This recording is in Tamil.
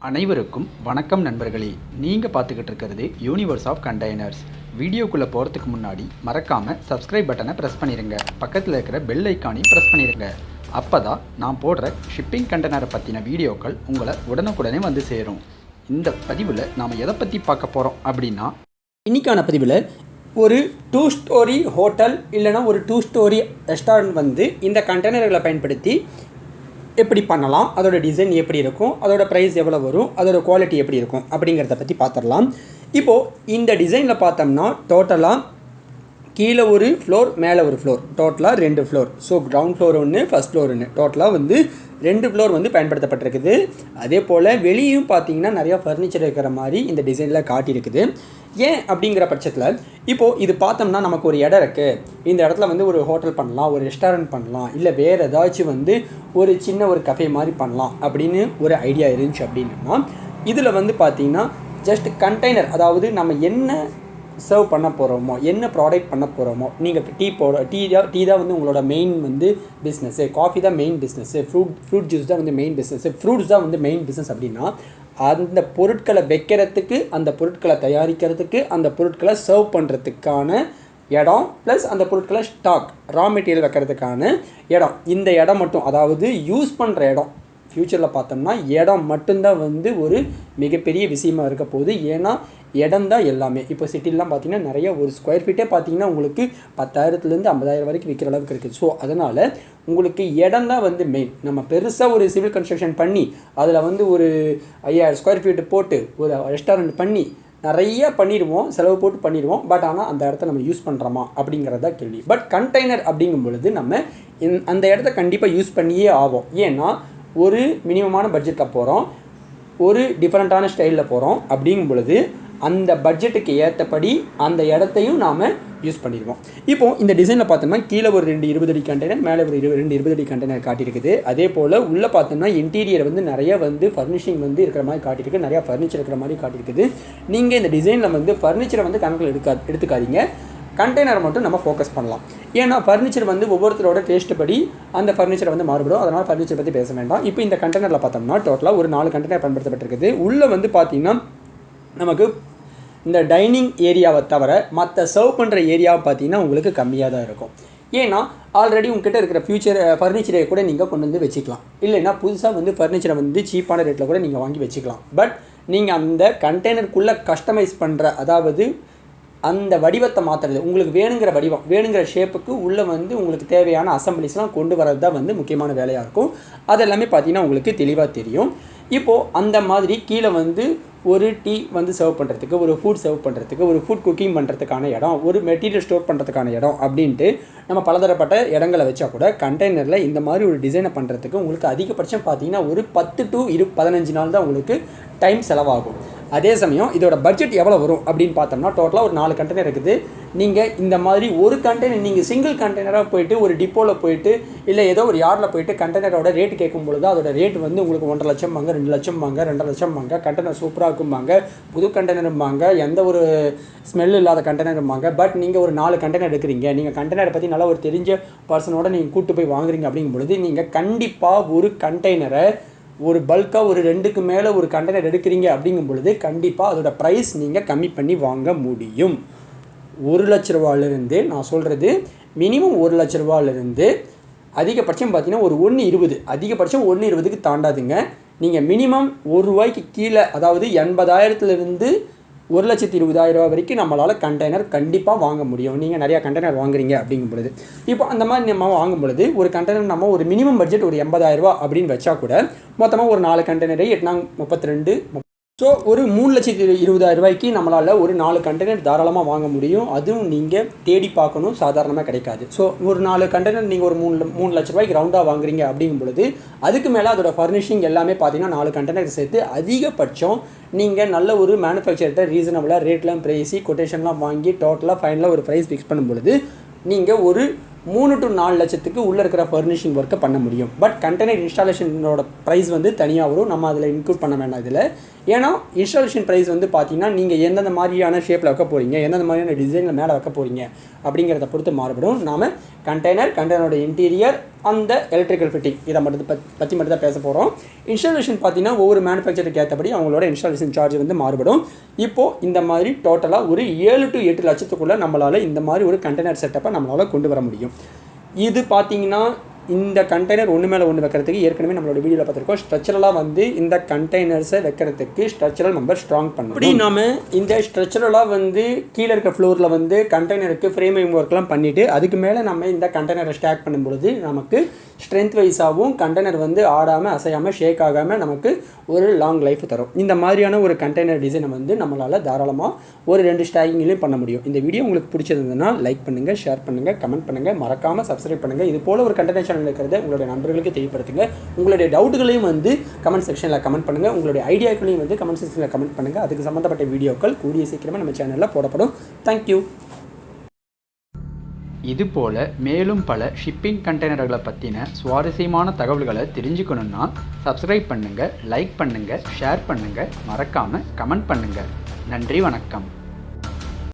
அனைவருக்கும் வணக்கம் நண்பர்களே. நீங்கள் பார்த்துக்கிட்டு இருக்கிறது யூனிவர்ஸ் ஆஃப் கண்டெய்னர்ஸ். வீடியோக்குள்ளே போகிறதுக்கு முன்னாடி மறக்காமல் சப்ஸ்கிரைப் பட்டனை ப்ரெஸ் பண்ணிடுங்க. பக்கத்தில் இருக்கிற பெல் ஐக்கானையும் ப்ரெஸ் பண்ணிடுங்க. அப்போ தான் நான் போடுற ஷிப்பிங் கண்டெய்னரை பற்றின வீடியோக்கள் உங்களை உடனுக்குடனே வந்து சேரும். இந்த பதிவில் நாம் எதை பற்றி பார்க்க போகிறோம் அப்படின்னா, இன்றைக்கான பதிவில் ஒரு 2 ஸ்டோரி ஹோட்டல் இல்லைனா ஒரு 2 ஸ்டோரி ரெஸ்டாரண்ட் வந்து இந்த கண்டெய்னர்களை பயன்படுத்தி எப்படி பண்ணலாம், அதோட டிசைன் எப்படி இருக்கும், அதோட ப்ரைஸ் எவ்வளோ வரும், அதோட குவாலிட்டி எப்படி இருக்கும் அப்படிங்கிறத பற்றி பார்த்துடலாம். இப்போது இந்த டிசைனில் பார்த்தோம்னா டோட்டலாக கீழே ஒரு ஃப்ளோர், மேலே ஒரு ஃப்ளோர், டோட்டலாக 2 ஃப்ளோர். ஸோ கிரவுண்ட் ஃப்ளோர் ஒன்று, ஃபஸ்ட் ஃப்ளோர் ஒன்று, டோட்டலாக வந்து 2 ஃப்ளோர் வந்து பயன்படுத்தப்பட்டிருக்குது. அதே போல் வெளியும் பார்த்தீங்கன்னா நிறையா ஃபர்னிச்சர் இருக்கிற மாதிரி இந்த டிசைனில் காட்டியிருக்குது. ஏன் அப்படிங்கிற பட்சத்தில் இப்போது இது பார்த்தோம்னா நமக்கு ஒரு இடம் இருக்குது, இந்த இடத்துல வந்து ஒரு ஹோட்டல் பண்ணலாம், ஒரு ரெஸ்டாரண்ட் பண்ணலாம், இல்லை வேறு ஏதாச்சும் வந்து ஒரு சின்ன ஒரு கஃபே மாதிரி பண்ணலாம் அப்படின்னு ஒரு ஐடியா இருந்துச்சு அப்படின்னா, இதில் வந்து பார்த்திங்கன்னா ஜஸ்ட் கண்டெய்னர், அதாவது நம்ம என்ன சர்வ் பண்ண போகிறோமோ, என்ன ப்ராடக்ட் பண்ண போகிறோமோ, நீங்கள் டீ தான் வந்து உங்களோட மெயின் வந்து பிஸ்னஸ்ஸு, காஃபி தான் மெயின் பிஸ்னஸ்ஸு, ஃப்ரூட் ஜூஸ் தான் வந்து மெயின் பிஸ்னஸ்ஸு, ஃப்ரூட்ஸ் தான் வந்து மெயின் பிஸ்னஸ் அப்படின்னா, அந்த பொருட்களை வைக்கிறதுக்கு, அந்த பொருட்களை தயாரிக்கிறதுக்கு, அந்த பொருட்களை சர்வ் பண்ணுறதுக்கான இடம், ப்ளஸ் அந்த பொருட்களை ஸ்டாக் ரா மெட்டீரியல் வைக்கிறதுக்கான இடம், இந்த இடம் மட்டும், அதாவது யூஸ் பண்ணுற இடம் ஃப்யூச்சரில் பார்த்தோம்னா இடம் மட்டும்தான் வந்து ஒரு மிகப்பெரிய விஷயமாக இருக்க போகுது. ஏன்னா இடம் தான் எல்லாமே. இப்போ சிட்டிலாம் பார்த்திங்கன்னா நிறைய ஒரு ஸ்கொயர் ஃபீட்டே பார்த்திங்கன்னா உங்களுக்கு 10,000 50,000 வரைக்கும் விற்கிற அளவுக்கு இருக்குது. ஸோ அதனால் உங்களுக்கு இடம் தான் வந்து மெயின். நம்ம பெருசாக ஒரு சிவில் கன்ஸ்ட்ரக்ஷன் பண்ணி அதில் வந்து ஒரு 5,000 ஸ்கொயர் ஃபீட்டு போட்டு ஒரு ரெஸ்டாரண்ட் பண்ணி நிறைய பண்ணிடுவோம், செலவு போட்டு பண்ணிடுவோம். பட் ஆனால் அந்த இடத்த நம்ம யூஸ் பண்ணுறோமா அப்படிங்கிறதா கேள்வி. பட் கண்டெய்னர் அப்படிங்கும் பொழுது நம்ம அந்த இடத்த கண்டிப்பாக யூஸ் பண்ணியே ஆகும். ஏன்னா ஒரு மினிமமான பட்ஜெட்டில் போகிறோம், ஒரு டிஃப்ரெண்ட்டான ஸ்டைலில் போகிறோம் அப்படிங்கும் பொழுது அந்த பட்ஜெட்டுக்கு ஏற்றபடி அந்த இடத்தையும் நாம் யூஸ் பண்ணிடுவோம். இப்போது இந்த டிசைனில் பார்த்தோம்னா கீழே ஒரு 2 20 அடி கண்டெய்னர், மேலே ஒரு 2 20 அடி கண்டெய்னர் காட்டியிருக்குது. அதே போல் உள்ளே பார்த்தோம்னா இன்டீரியர் வந்து நிறைய வந்து ஃபர்னிஷிங் வந்து இருக்கிற மாதிரி காட்டியிருக்கு, நிறையா ஃபர்னிச்சர் இருக்கிற மாதிரி காட்டியிருக்குது. நீங்கள் இந்த டிசைனில் வந்து ஃபர்னிச்சரை வந்து கணக்கில் எடுத்துக்காதீங்க, கண்டெய்னர் மட்டும் நம்ம ஃபோக்கஸ் பண்ணலாம். ஏன்னா ஃபர்னிச்சர் வந்து ஒவ்வொருத்தரோட டேஸ்ட்டு படி அந்த ஃபர்னிச்சரை வந்து மாறுபடும். அதனால் ஃபர்னிச்சர் பற்றி பேச வேண்டாம். இப்போ இந்த கண்டெய்னரில் பார்த்தோம்னா டோட்டலாக ஒரு 4 கண்டெய்னர் பயன்படுத்தப்பட்டிருக்குது. உள்ளே வந்து பார்த்திங்கன்னா நமக்கு இந்த டைனிங் ஏரியாவை தவிர மற்ற சர்வ் பண்ணுற ஏரியாவை பார்த்திங்கன்னா உங்களுக்கு கம்மியாக தான் இருக்கும். ஏன்னா ஆல்ரெடி உங்ககிட்ட இருக்கிற ஃபர்னிச்சரை கூட நீங்கள் கொண்டு வந்து வச்சுக்கலாம், இல்லைன்னா புதுசாக வந்து ஃபர்னிச்சரை வந்து சீப்பான ரேட்டில் கூட நீங்கள் வாங்கி வச்சுக்கலாம். பட் நீங்கள் அந்த கண்டெய்னருக்குள்ளே கஸ்டமைஸ் பண்ணுற, அதாவது அந்த வடிவத்தை மாற்றுறது, உங்களுக்கு வேணுங்கிற வடிவம், வேணுங்கிற ஷேப்புக்கு உள்ளே வந்து உங்களுக்கு தேவையான அசம்பிளிஸ்லாம் கொண்டு வரது தான் வந்து முக்கியமான வேலையாக இருக்கும். அதெல்லாமே பார்த்திங்கன்னா உங்களுக்கு தெளிவாக தெரியும். இப்போது அந்த மாதிரி கீழே வந்து ஒரு டீ வந்து சர்வ் பண்ணுறதுக்கு, ஒரு ஃபுட் சர்வ் பண்ணுறதுக்கு, ஒரு ஃபுட் குக்கிங் பண்ணுறதுக்கான இடம், ஒரு மெட்டீரியல் ஸ்டோர் பண்ணுறதுக்கான இடம் அப்படின்ட்டு நம்ம பலதரப்பட்ட இடங்களை வச்சா கூட கண்டெய்னரில் இந்த மாதிரி ஒரு டிசைனை பண்ணுறதுக்கு உங்களுக்கு அதிகபட்சம் பார்த்திங்கன்னா ஒரு 10 to 15 நாள் தான் உங்களுக்கு டைம் செலவாகும். அதே சமயம் இதோட பட்ஜெட் எவ்வளோ வரும் அப்படின்னு பார்த்தோம்னா டோட்டலாக ஒரு 4 கண்டெய்னர் இருக்குது. நீங்கள் இந்த மாதிரி ஒரு கண்டெய்னர் நீங்கள் சிங்கிள் கண்டெய்னராக போயிட்டு ஒரு டிப்போவில் போயிட்டு இல்லை ஏதோ ஒரு யார்டில் போயிட்டு கண்டெய்னரோட ரேட்டு கேட்கும் பொழுது அதோட ரேட் வந்து உங்களுக்கு 1.5 லட்சம் வாங்க, 2 லட்சம் வாங்க, 2.5 லட்சம் வாங்க, கண்டெய்னர் சூப்பராக இருக்கும்பாங்க, புது கண்டெய்னரும்பாங்க, எந்த ஒரு ஸ்மெல் இல்லாத கண்டெய்னரும்பாங்க. பட் நீங்கள் ஒரு 4 கண்டெய்னர் எடுக்கிறீங்க, நீங்கள் கண்டெய்னரை பற்றி நல்லா ஒரு தெரிஞ்ச பர்சனோட நீங்கள் கூப்பிட்டு போய் வாங்குறீங்க அப்படிங்கும் பொழுது நீங்கள் கண்டிப்பாக ஒரு கண்டெய்னரை ஒரு பல்காக ஒரு 2க்கு மேலே ஒரு கண்டெய்னர் எடுக்கிறீங்க அப்படிங்கும் பொழுது கண்டிப்பாக அதோட ப்ரைஸ் நீங்கள் கம்மி பண்ணி வாங்க முடியும். 1 லட்ச ரூபாயிலிருந்து, நான் சொல்கிறது மினிமம் 1 லட்ச ரூபாயிலிருந்து அதிகபட்சம் பார்த்தீங்கன்னா ஒரு 1.20, அதிகபட்சம் 1.20க்கு தாண்டாதுங்க. நீங்கள் மினிமம் ₹1 கீழே, அதாவது 80,000லேருந்து 1,20,000 வரைக்கும் நம்மளால் கண்டெய்னர் கண்டிப்பாக வாங்க முடியும். நீங்கள் நிறையா கண்டெய்னர் வாங்குறீங்க அப்படிங்கும் பொழுது, இப்போ அந்த மாதிரி நம்ம வாங்கும் பொழுது ஒரு கண்டெய்னர் நம்ம ஒரு மினிமம் பட்ஜெட் ஒரு 80,000 அப்படின்னு வச்சா கூட மொத்தமாக ஒரு 4 கண்டெய்னரு 8×32, ஸோ ஒரு 3,20,000 நம்மளால் ஒரு 4 கண்டெய்னர் தாராளமாக வாங்க முடியும். அதுவும் நீங்கள் தேடி பார்க்கணும், சாதாரணமாக கிடைக்காது. ஸோ ஒரு 4 கண்டெய்னர் நீங்கள் ஒரு 3 லட்ச ரூபாய்க்கு ரவுண்டாக வாங்குறீங்க அப்படிங்கும் பொழுது அதுக்கு மேலே அதோட ஃபர்னிஷிங் எல்லாமே பார்த்தீங்கன்னா 4 கண்டெய்னர் சேர்த்து அதிகபட்சம் நீங்கள் நல்ல ஒரு மேனுஃபேக்சர்கிட்ட ரீசனபிளாக ரேட்லாம் பேசி கொட்டேஷன்லாம் வாங்கி டோட்டலாக ஃபைனலாக ஒரு ப்ரைஸ் ஃபிக்ஸ் பண்ணும் பொழுது நீங்கள் ஒரு 3 to 4 லட்சத்துக்கு உள்ளே இருக்கிற ஃபர்னிஷிங் ஒர்க்கை பண்ண முடியும். பட் கண்டெய்னர் இன்ஸ்டாலேஷனோட ப்ரைஸ் வந்து தனியாக வரும், நம்ம அதில் இன்க்ளூட் பண்ண வேண்டாம் இதில். ஏன்னா இன்ஸ்டாலேஷன் ப்ரைஸ் வந்து பார்த்திங்கன்னா நீங்கள் எந்தெந்த மாதிரியான ஷேப்பில் வைக்க போகிறீங்க, எந்தெந்த மாதிரியான டிசைனில் மேலே வைக்க போகிறீங்க அப்படிங்கிறத பொறுத்து மாறுபடும். நாம் கண்டெய்னரோட இன்டீரியர், அந்த எலக்ட்ரிக்கல் ஃபிட்டிங் இதை பற்றி மட்டும் தான் பேச போகிறோம். இன்ஸ்டாலேஷன் பார்த்தீங்கன்னா ஒவ்வொரு மேனுஃபேக்சருக்கு ஏற்றபடி அவங்களோட இன்ஸ்டாலேஷன் சார்ஜ் வந்து மாறுபடும். இப்போது இந்த மாதிரி டோட்டலாக ஒரு 7 to 8 லட்சத்துக்குள்ளே நம்மளால் இந்த மாதிரி ஒரு கண்டெய்னர் செட்டப்பை நம்மளால் கொண்டு வர முடியும். இது பார்த்தீங்கன்னா இந்த கண்டெய்னர் ஒன்று மேலே ஒன்று வைக்கிறதுக்கு ஏற்கனவே நம்மளோட வீடியோவில் பார்த்துருக்கோம். ஸ்ட்ரக்சரலாக வந்து இந்த கண்டெய்னர்ஸை வைக்கிறதுக்கு ஸ்ட்ரக்சரல் மெம்பர் ஸ்ட்ராங் பண்ணணும். அப்படி நாம் இந்த ஸ்ட்ரக்சரலாக வந்து கீழே இருக்க ஃப்ளோரில் வந்து கண்டெய்னருக்கு ஃப்ரேமிங் ஒர்க்லாம் பண்ணிவிட்டு அதுக்கு மேலே நம்ம இந்த கண்டெய்னரை ஸ்டாக் பண்ணும்பொழுது நமக்கு ஸ்ட்ரென்த் வைஸாகவும் கண்டெய்னர் வந்து ஆடாமல் அசையாமல் ஷேக் ஆகாமல் நமக்கு ஒரு லாங் லைஃப் தரும். இந்த மாதிரியான ஒரு கண்டெய்னர் டிசைனை வந்து நம்மளால் தாராளமாக ஒரு 2 ஸ்டாக்கிங்லேயும் பண்ண முடியும். இந்த வீடியோ உங்களுக்கு பிடிச்சிருந்ததுன்னா லைக் பண்ணுங்கள், ஷேர் பண்ணுங்கள், கமெண்ட் பண்ணுங்கள், மறக்காமல் சப்ஸ்கிரைப் பண்ணுங்கள். இது போல் ஒரு கண்டெய்னர் சேனல் இருக்கிறத உங்களுடைய நண்பர்களுக்கு தெரியப்படுத்துங்க. உங்களுடைய டவுட்டுகளையும் வந்து கமெண்ட் செக்ஷனில் கமெண்ட் பண்ணுங்கள். உங்களுடைய ஐடியாக்களையும் வந்து கமெண்ட் செக்ஷனில் கமெண்ட் பண்ணுங்கள். அதுக்கு சம்மந்தப்பட்ட வீடியோக்கள் கூடிய சீக்கிரமாக நம்ம சேனலில் போடப்படும். தேங்க்யூ. இதுபோல் மேலும் பல ஷிப்பிங் கண்டெய்னர்களை பற்றின சுவாரஸ்யமான தகவல்களை தெரிஞ்சுக்கணுன்னா சப்ஸ்கிரைப் பண்ணுங்கள், லைக் பண்ணுங்கள், ஷேர் பண்ணுங்கள், மறக்காமல் கமெண்ட் பண்ணுங்கள். நன்றி, வணக்கம்.